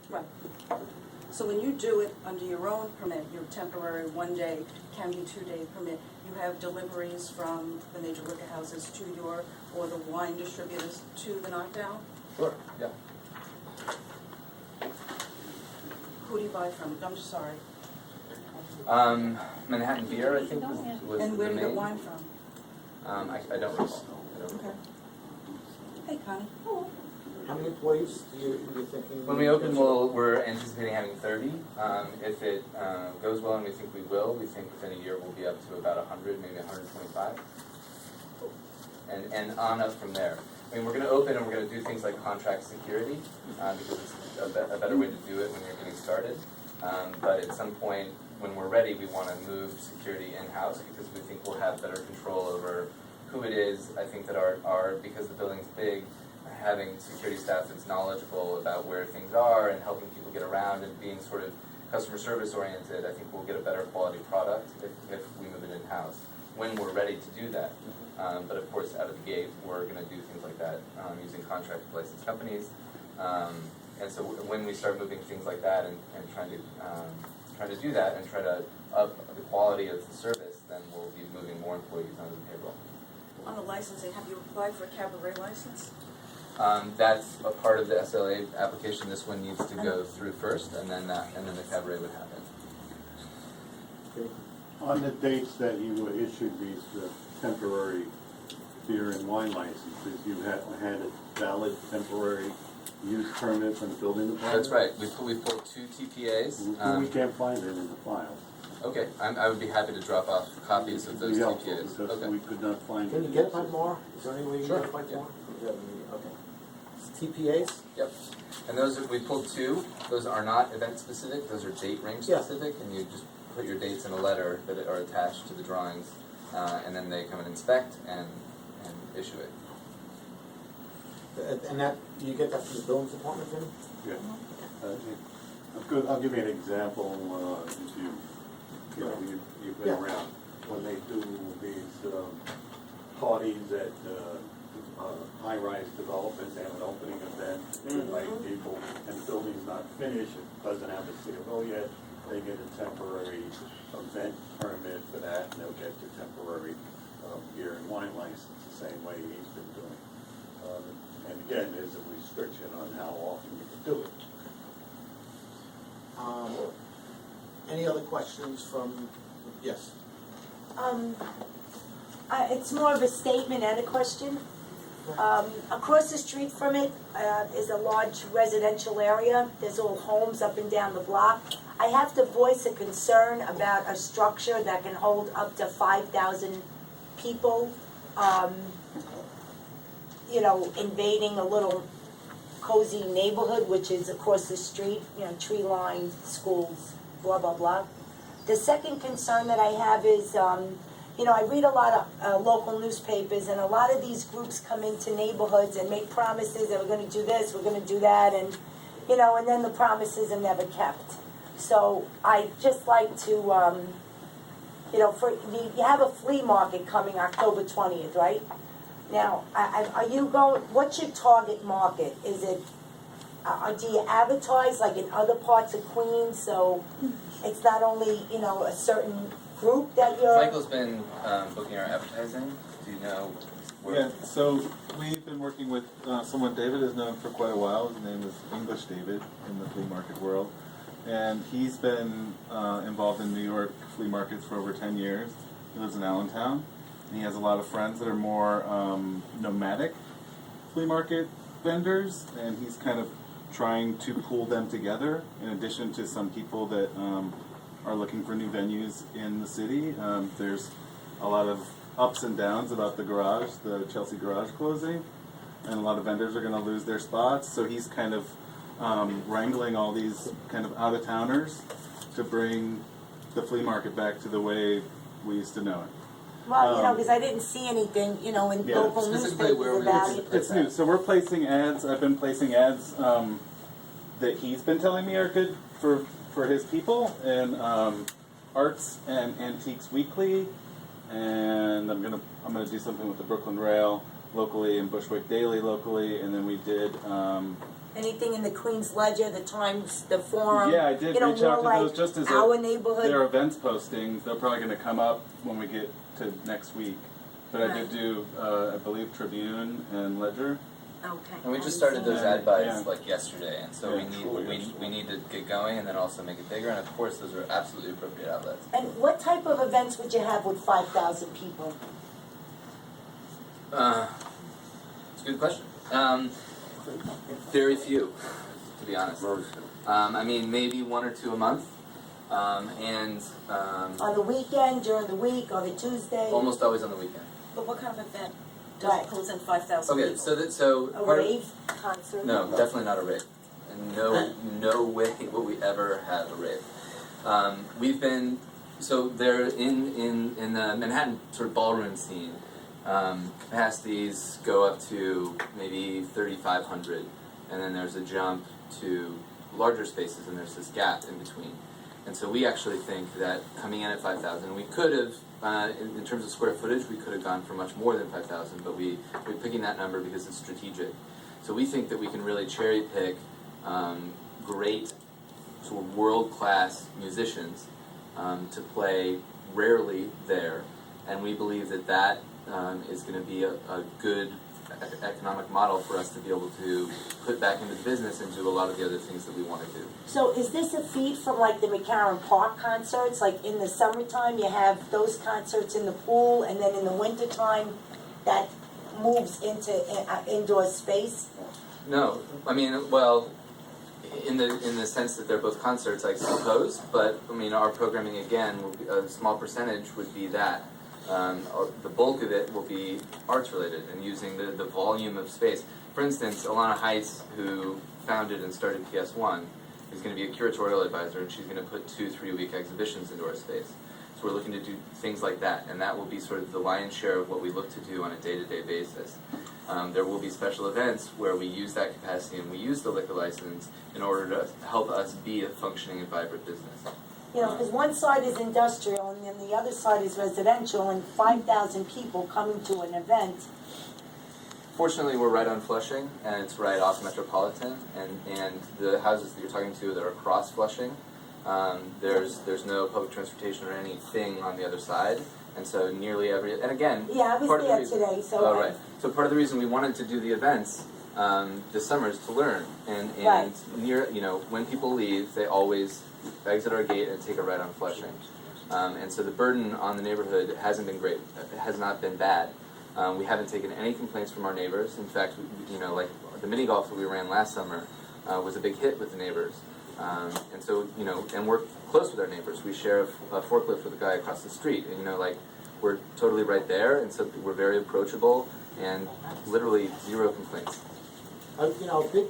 Right. So when you do it under your own permit, your temporary 1 day, can be 2 day permit, you have deliveries from the major liquor houses to your, or the wine distributors to the Knockdown? Sure, yeah. Who do you buy from? I'm just sorry. Manhattan Beer, I think, was And where the do you get main. wine from? I don't recall. Okay. Hey, Connie. How many employees do you thinking? When we open, we're anticipating having 30. If it goes well, and we think we will, we think within a year we'll be up to about 100, maybe 125. And on up from there. I mean, we're going to open and we're going to do things like contract security, because it's a better way to do it when you're getting started. But at some point, when we're ready, we want to move security in-house because we think we'll have better control over who it is. I think that because the building's big, having security staff that's knowledgeable about where things are and helping people get around and being sort of customer service oriented, I think we'll get a better quality product if we move it in-house when we're ready to do that. But of course, out of the gate, we're going to do things like that using contract licensed companies. And so when we start moving things like that and trying to do that and try to up the quality of the service, then we'll be moving more employees onto the payroll. On the licensing, have you applied for a cabaret license? That's a part of the SLA application. This one needs to go through first, and then the cabaret would happen. Okay. On the dates that you issued these temporary beer and wine licenses, you had a valid temporary use permit from the building department? That's right. We've pulled 2 TPAs. We can't find it in the files. Okay, I would be happy to drop off copies of those It'd be helpful, TPAs. because Okay. we could not find it. Can you get it by tomorrow? Is there any way you can Sure, get it by yeah. tomorrow? Okay. TPAs? Yep. And those we pulled 2. Those are not event specific. Those are date range Yeah. specific, and you just put your dates in a letter that are attached to the drawings, and then they come and inspect and issue it. And that, you get that from the building department, Jimmy? Yeah. I'll give you an example, if you've been Yeah. around. When they do these parties at high-rise developments, they have an opening event, they invite people, and the building's not finished, it doesn't have a CO yet, they get a temporary event permit for that, and they'll get the temporary beer and wine license, the same way he's been doing. And again, there's a restriction on how often you can do it. Any other questions from, yes? It's more of a statement and a question. Across the street from it is a large residential area. There's all homes up and down the block. I have to voice a concern about a structure that can hold up to 5,000 people, invading a little cozy neighborhood, which is across the street, tree-lined schools, blah, blah, blah. The second concern that I have is, I read a lot of local newspapers, and a lot of these groups come into neighborhoods and make promises that we're going to do this, we're going to do that, and then the promises are never kept. So I just like to, you have a flea market coming October 20th, right? Now, are you going? What's your target market? Is it? Do you advertise like in other parts of Queens, so it's not only a certain group that you're? Michael's been booking our advertising. Do you know where? Yeah, so we've been working with someone David has known for quite a while. His name is English David in the flea market world. And he's been involved in New York flea markets for over 10 years. He lives in Allentown. And he has a lot of friends that are more nomadic flea market vendors. And he's kind of trying to pull them together in addition to some people that are looking for new venues in the city. There's a lot of ups and downs about the garage, the Chelsea garage closing, and a lot of vendors are going to lose their spots. So he's kind of wrangling all these kind of out-of-towners to bring the flea market back to the way we used to know it. Well, because I didn't see anything, in local Specifically where newspapers we about would it. It's new. So we're placing ads. I've been placing ads that he's been telling me are good for his people, and Arts and Antiques Weekly, and I'm gonna do something with the Brooklyn Rail. locally and Bushwick Daily locally, and then we did. Anything in the Queens Ledger, the Times, the Forum? Yeah, I did you know, reach out more to those like just as our neighborhood. their events postings. They're probably going to come up when we get to next week. But I did do, I believe, Tribune and Ledger. Okay. And we just started those ad buys Yeah. like yesterday, and so Yeah, we need to get going and then also make it bigger. And of course, those are absolutely appropriate outlets. And what type of events would you have with 5,000 people? It's a good question. Very few, to be honest. I mean, maybe 1 or 2 a month, and On the weekend, during the week, on a Tuesday? almost always on the weekend. But what kind of event Right. pulls in 5,000 people? Okay, so A part of- rave concert? No, definitely not a rave. And no way will we ever have a rave. We've been, so they're in the Manhattan sort of ballroom scene. Capacities go up to maybe 3,500, and then there's a jump to larger spaces, and there's this gap in between. And so we actually think that coming in at 5,000, we could have, in terms of square footage, we could have gone for much more than 5,000, but we're picking that number because it's strategic. So we think that we can really cherry pick great sort of world-class musicians to play rarely there, and we believe that that is going to be a good economic model for us to be able to put back into the business and do a lot of the other things that we want to do. So is this a feed from like the McCarran Park concerts? Like in the summertime, you have those concerts in the pool, and then in the wintertime, that moves into indoor space? No, I mean, well, in the sense that they're both concerts, I suppose. But I mean, our programming again, will be, a small percentage would be that. The bulk of it will be arts related and using the volume of space. For instance, Alana Heights, who founded and started PS1, is going to be a curatorial advisor, and she's going to put 2-3 week exhibitions into our space. So we're looking to do things like that, and that will be sort of the lion's share of what we look to do on a day-to-day basis. There will be special events where we use that capacity and we use the liquor license in order to help us be a functioning and vibrant business. You know, because one side is industrial and then the other side is residential, and 5,000 people coming to an event. Fortunately, we're right on Flushing, and it's right off Metropolitan, and the houses that you're talking to that are across Flushing, there's no public transportation or anything on the other side, and so nearly every, and again, Yeah, I was part of the there reason, today, so. oh, right. So part of the reason we wanted to do the events this summer is to learn, and Right. near, you know, when people leave, they always exit our gate and take a right on Flushing. And so the burden on the neighborhood hasn't been great, it has not been bad. We haven't taken any complaints from our neighbors. In fact, you know, like the mini golf that we ran last summer was a big hit with the neighbors. And so, you know, and we're close with our neighbors. We share a forklift with a guy across the street, and you know, like we're totally right there, and so we're very approachable, and literally 0 complaints. You know, a big